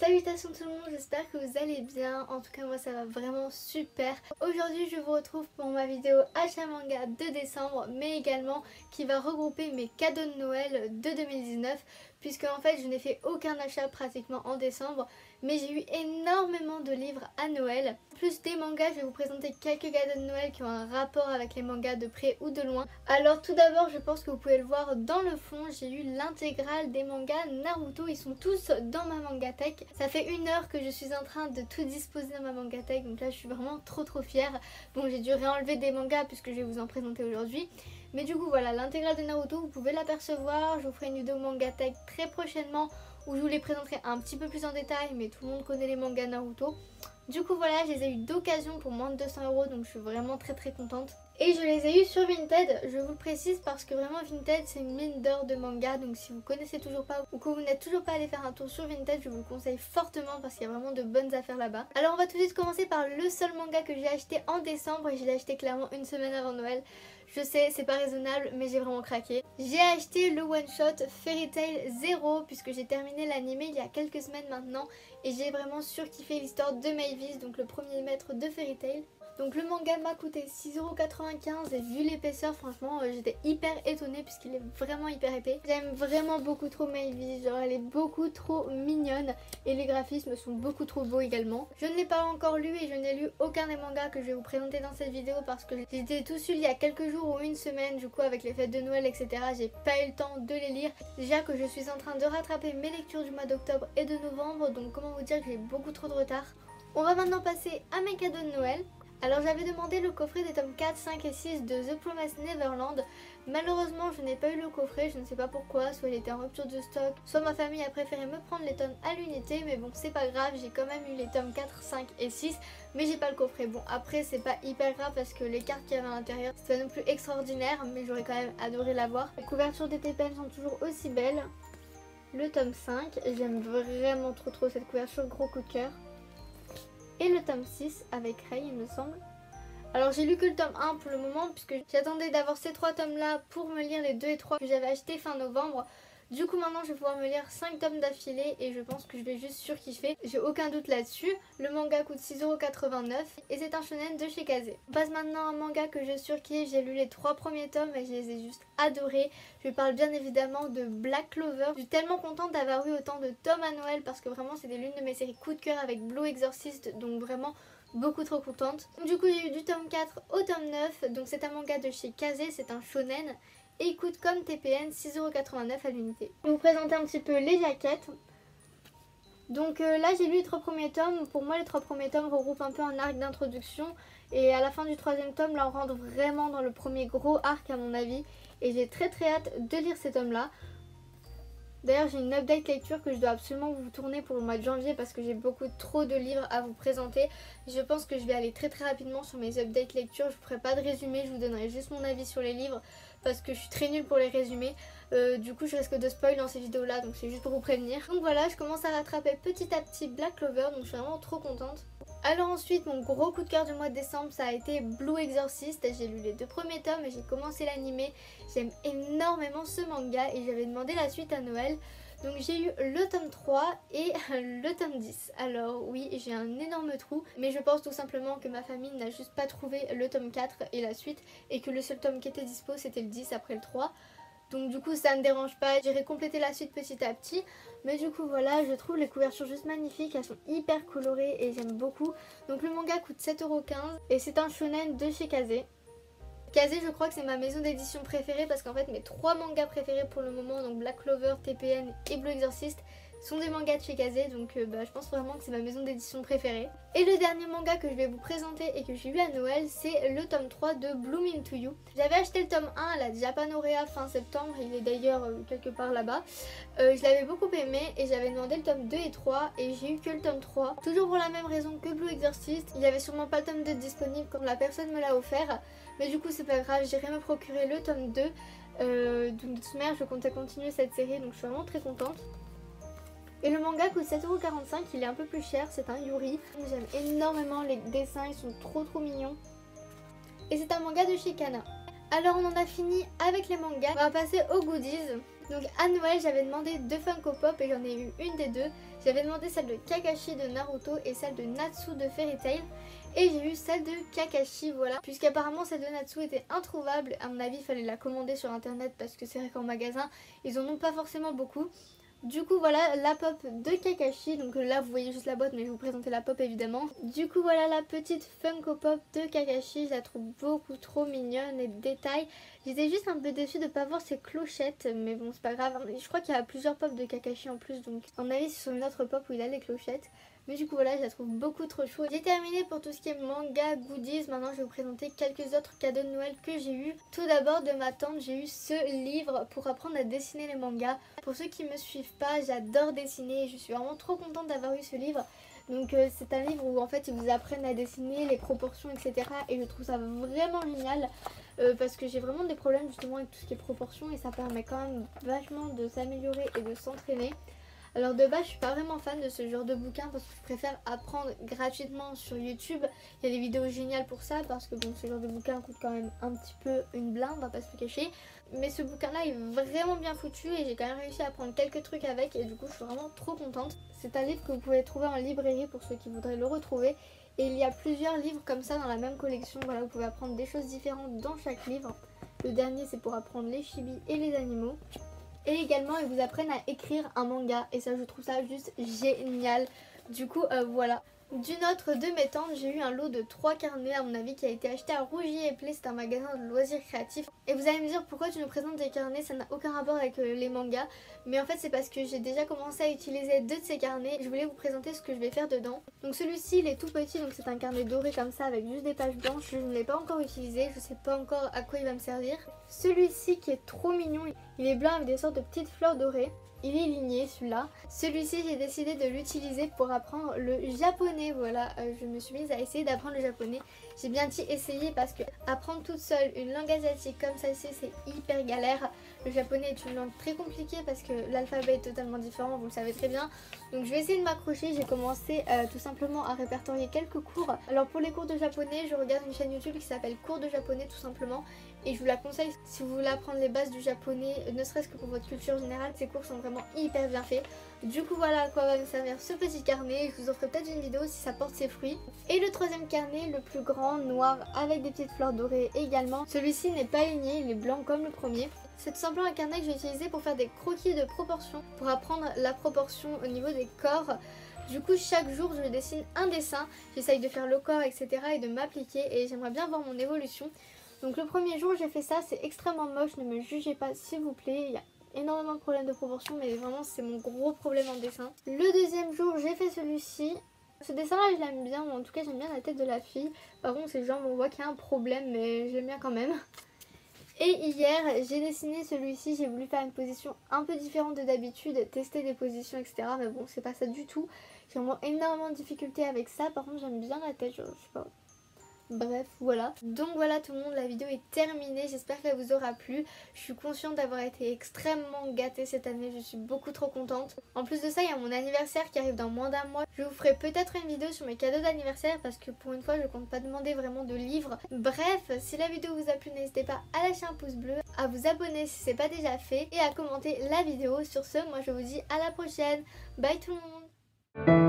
Salutations tout le monde, j'espère que vous allez bien. En tout cas moi ça va vraiment super. Aujourd'hui je vous retrouve pour ma vidéo achat manga de décembre, mais également qui va regrouper mes cadeaux de Noël de 2019, puisque en fait je n'ai fait aucun achat pratiquement en décembre, mais j'ai eu énormément de livres à Noël. Plus des mangas, je vais vous présenter quelques cadeaux de Noël qui ont un rapport avec les mangas de près ou de loin. Alors tout d'abord, je pense que vous pouvez le voir dans le fond, j'ai eu l'intégrale des mangas Naruto. Ils sont tous dans ma mangatech. Ça fait 1 heure que je suis en train de tout disposer dans ma mangatech, donc là je suis vraiment trop fière. Bon, j'ai dû réenlever des mangas puisque je vais vous en présenter aujourd'hui. Mais du coup voilà, l'intégrale de Naruto, vous pouvez l'apercevoir. Je vous ferai une vidéo mangatech très prochainement où je vous les présenterai un petit peu plus en détail, mais tout le monde connaît les mangas Naruto. Du coup voilà, je les ai eu d'occasion pour moins de 200 €, donc je suis vraiment très contente. Et je les ai eu sur Vinted, je vous le précise parce que vraiment Vinted c'est une mine d'or de manga. Donc si vous connaissez toujours pas ou que vous n'êtes toujours pas allé faire un tour sur Vinted, je vous le conseille fortement parce qu'il y a vraiment de bonnes affaires là-bas. Alors on va tout de suite commencer par le seul manga que j'ai acheté en décembre, et je l'ai acheté clairement une semaine avant Noël. Je sais, c'est pas raisonnable, mais j'ai vraiment craqué. J'ai acheté le one shot Fairy Tail 0 puisque j'ai terminé l'anime il y a quelques semaines maintenant, et j'ai vraiment surkiffé l'histoire de Mavis, donc le premier maître de Fairy Tail. Donc le manga m'a coûté 6,95 € et vu l'épaisseur, franchement j'étais hyper étonnée puisqu'il est vraiment hyper épais. J'aime vraiment beaucoup trop Mavis, genre elle est beaucoup trop mignonne et les graphismes sont beaucoup trop beaux également. Je ne l'ai pas encore lu et je n'ai lu aucun des mangas que je vais vous présenter dans cette vidéo parce que j'ai été tous lus il y a quelques jours ou une semaine, du coup avec les fêtes de Noël etc. j'ai pas eu le temps de les lire. Déjà que je suis en train de rattraper mes lectures du mois d'octobre et de novembre, donc comment vous dire que j'ai beaucoup trop de retard. On va maintenant passer à mes cadeaux de Noël. Alors j'avais demandé le coffret des tomes 4, 5 et 6 de The Promised Neverland. Malheureusement je n'ai pas eu le coffret, je ne sais pas pourquoi, soit il était en rupture de stock, soit ma famille a préféré me prendre les tomes à l'unité, mais bon c'est pas grave, j'ai quand même eu les tomes 4, 5 et 6, mais j'ai pas le coffret. Bon après c'est pas hyper grave parce que les cartes qu'il y avait à l'intérieur c'est pas non plus extraordinaire, mais j'aurais quand même adoré l'avoir. Les couvertures des TPM sont toujours aussi belles. Le tome 5, j'aime vraiment trop cette couverture, gros coup de cœur. Et le tome 6 avec Rei il me semble. Alors j'ai lu que le tome 1 pour le moment puisque j'attendais d'avoir ces 3 tomes là pour me lire les 2 et 3 que j'avais acheté fin novembre. Du coup maintenant je vais pouvoir me lire 5 tomes d'affilée et je pense que je vais juste surkiffer. J'ai aucun doute là-dessus. Le manga coûte 6,89 € et c'est un shonen de chez Kazé. On passe maintenant à un manga que je surkiffe. J'ai lu les 3 premiers tomes et je les ai juste adorés. Je parle bien évidemment de Black Clover. Je suis tellement contente d'avoir eu autant de tomes à Noël parce que vraiment c'était l'une de mes séries coup de cœur avec Blue Exorcist, donc vraiment beaucoup trop contente. Du coup j'ai eu du tome 4 au tome 9, donc c'est un manga de chez Kazé, c'est un shonen. Et il coûte comme TPN 6,89 € à l'unité. Je vais vous présenter un petit peu les jaquettes. Donc là j'ai lu les 3 premiers tomes. Pour moi les 3 premiers tomes regroupent un peu un arc d'introduction. Et à la fin du 3e tome là on rentre vraiment dans le premier gros arc à mon avis. Et j'ai très hâte de lire ces tomes là. D'ailleurs j'ai une update lecture que je dois absolument vous tourner pour le mois de janvier parce que j'ai beaucoup trop de livres à vous présenter. Je pense que je vais aller très rapidement sur mes updates lecture. Je ne ferai pas de résumé, je vous donnerai juste mon avis sur les livres parce que je suis très nulle pour les résumés. Du coup je risque de spoil dans ces vidéos là, donc c'est juste pour vous prévenir. Donc voilà, je commence à rattraper petit à petit Black Clover, donc je suis vraiment trop contente. Alors ensuite mon gros coup de cœur du mois de décembre ça a été Blue Exorcist. J'ai lu les 2 premiers tomes et j'ai commencé l'animé. J'aime énormément ce manga et j'avais demandé la suite à Noël. Donc j'ai eu le tome 3 et le tome 10. Alors oui j'ai un énorme trou, mais je pense tout simplement que ma famille n'a juste pas trouvé le tome 4 et la suite, et que le seul tome qui était dispo c'était le 10 après le 3. Donc du coup ça ne me dérange pas, j'irai compléter la suite petit à petit. Mais du coup voilà, je trouve les couvertures juste magnifiques, elles sont hyper colorées et j'aime beaucoup. Donc le manga coûte 7,15 € et c'est un shonen de chez Kazé. Kazé je crois que c'est ma maison d'édition préférée parce qu'en fait mes 3 mangas préférés pour le moment, donc Black Clover, TPN et Blue Exorcist, sont des mangas de chez Kazé, donc je pense vraiment que c'est ma maison d'édition préférée. Et le dernier manga que je vais vous présenter et que j'ai eu à Noël, c'est le tome 3 de Bloom Into You. J'avais acheté le tome 1 à la Japanaurea fin septembre, il est d'ailleurs quelque part là-bas. Je l'avais beaucoup aimé et j'avais demandé le tome 2 et 3 et j'ai eu que le tome 3. Toujours pour la même raison que Blue Exorcist, il n'y avait sûrement pas le tome 2 disponible comme la personne me l'a offert. Mais du coup c'est pas grave, j'irai me procurer le tome 2. Donc de toute manière je comptais continuer cette série, donc je suis vraiment très contente. Et le manga coûte 7,45 €, il est un peu plus cher, c'est un Yuri. J'aime énormément les dessins, ils sont trop mignons. Et c'est un manga de chez Kana. Alors on en a fini avec les mangas, on va passer aux goodies. Donc à Noël j'avais demandé 2 Funko Pop et j'en ai eu une des deux. J'avais demandé celle de Kakashi de Naruto et celle de Natsu de Fairy Tail. Et j'ai eu celle de Kakashi, voilà. Puisqu'apparemment celle de Natsu était introuvable, à mon avis il fallait la commander sur internet parce que c'est vrai qu'en magasin ils en ont pas forcément beaucoup. Du coup voilà la pop de Kakashi, donc là vous voyez juste la boîte mais je vais vous présenter la pop évidemment. Du coup voilà la petite Funko Pop de Kakashi, je la trouve beaucoup trop mignonne, les détails. J'étais juste un peu déçue de ne pas voir ses clochettes mais bon c'est pas grave. Je crois qu'il y a plusieurs pop de Kakashi en plus donc à mon avis c'est sur une autre pop où il a les clochettes. Mais du coup voilà je la trouve beaucoup trop chou. J'ai terminé pour tout ce qui est manga, goodies. Maintenant je vais vous présenter quelques autres cadeaux de Noël que j'ai eu. Tout d'abord de ma tante j'ai eu ce livre pour apprendre à dessiner les mangas. Pour ceux qui me suivent pas, j'adore dessiner et je suis vraiment trop contente d'avoir eu ce livre. Donc c'est un livre où en fait ils vous apprennent à dessiner les proportions etc. Et je trouve ça vraiment génial parce que j'ai vraiment des problèmes justement avec tout ce qui est proportions et ça permet quand même vachement de s'améliorer et de s'entraîner. Alors de base je suis pas vraiment fan de ce genre de bouquin parce que je préfère apprendre gratuitement sur YouTube. Il y a des vidéos géniales pour ça parce que bon ce genre de bouquin coûte quand même un petit peu une blinde, on va pas se le cacher. Mais ce bouquin là est vraiment bien foutu et j'ai quand même réussi à apprendre quelques trucs avec et du coup je suis vraiment trop contente. C'est un livre que vous pouvez trouver en librairie pour ceux qui voudraient le retrouver. Et il y a plusieurs livres comme ça dans la même collection, voilà vous pouvez apprendre des choses différentes dans chaque livre. Le dernier c'est pour apprendre les chibis et les animaux. Et également ils vous apprennent à écrire un manga et ça je trouve ça juste génial. Du coup voilà. D'une autre de mes tantes j'ai eu un lot de 3 carnets à mon avis qui a été acheté à Rougier et Play, c'est un magasin de loisirs créatifs. Et vous allez me dire pourquoi tu nous présentes des carnets, ça n'a aucun rapport avec les mangas. Mais en fait c'est parce que j'ai déjà commencé à utiliser 2 de ces carnets. Je voulais vous présenter ce que je vais faire dedans. Donc celui-ci il est tout petit, donc c'est un carnet doré comme ça avec juste des pages blanches. Je ne l'ai pas encore utilisé, je sais pas encore à quoi il va me servir. Celui-ci qui est trop mignon, il est blanc avec des sortes de petites fleurs dorées. Il est ligné celui-là. Celui-ci j'ai décidé de l'utiliser pour apprendre le japonais. Voilà, je me suis mise à essayer d'apprendre le japonais. J'ai bien dit essayer parce que apprendre toute seule une langue asiatique comme celle-ci c'est hyper galère. Le japonais est une langue très compliquée parce que l'alphabet est totalement différent, vous le savez très bien. Donc je vais essayer de m'accrocher. J'ai commencé tout simplement à répertorier quelques cours. Alors pour les cours de japonais, je regarde une chaîne YouTube qui s'appelle Cours de japonais tout simplement. Et je vous la conseille si vous voulez apprendre les bases du japonais, ne serait-ce que pour votre culture générale, ces cours sont vraiment hyper bien faits. Du coup voilà à quoi va me servir ce petit carnet, je vous en ferai peut-être une vidéo si ça porte ses fruits. Et le troisième carnet, le plus grand, noir, avec des petites fleurs dorées également. Celui-ci n'est pas ligné, il est blanc comme le premier. C'est tout simplement un carnet que j'ai utilisé pour faire des croquis de proportion, pour apprendre la proportion au niveau des corps. Du coup chaque jour je dessine un dessin, j'essaye de faire le corps etc. et de m'appliquer et j'aimerais bien voir mon évolution. Donc le premier jour j'ai fait ça, c'est extrêmement moche, ne me jugez pas s'il vous plaît, il y a énormément de problèmes de proportion mais vraiment c'est mon gros problème en dessin. Le deuxième jour j'ai fait celui-ci. Ce dessin là je l'aime bien, ou en tout cas j'aime bien la tête de la fille. Par contre ses jambes on voit qu'il y a un problème mais j'aime bien quand même. Et hier j'ai dessiné celui-ci, j'ai voulu faire une position un peu différente de d'habitude, tester des positions etc. Mais bon c'est pas ça du tout, j'ai vraiment énormément de difficultés avec ça. Par contre j'aime bien la tête, je sais pas. Bref, voilà. Donc voilà tout le monde, la vidéo est terminée. J'espère qu'elle vous aura plu. Je suis consciente d'avoir été extrêmement gâtée cette année. Je suis beaucoup trop contente. En plus de ça, il y a mon anniversaire qui arrive dans moins d'un mois. Je vous ferai peut-être une vidéo sur mes cadeaux d'anniversaire parce que pour une fois, je compte pas demander vraiment de livres. Bref, si la vidéo vous a plu, n'hésitez pas à lâcher un pouce bleu, à vous abonner si c'est pas déjà fait et à commenter la vidéo. Sur ce, moi je vous dis à la prochaine. Bye tout le monde.